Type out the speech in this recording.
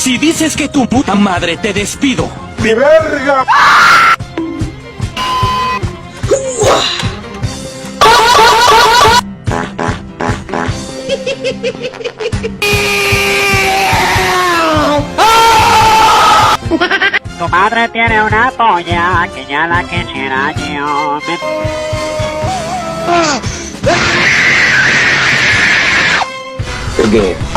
Si dices que tu puta madre, te despido. ¡Mi verga! Tu madre tiene una polla que ya la quisiera yo. Okay.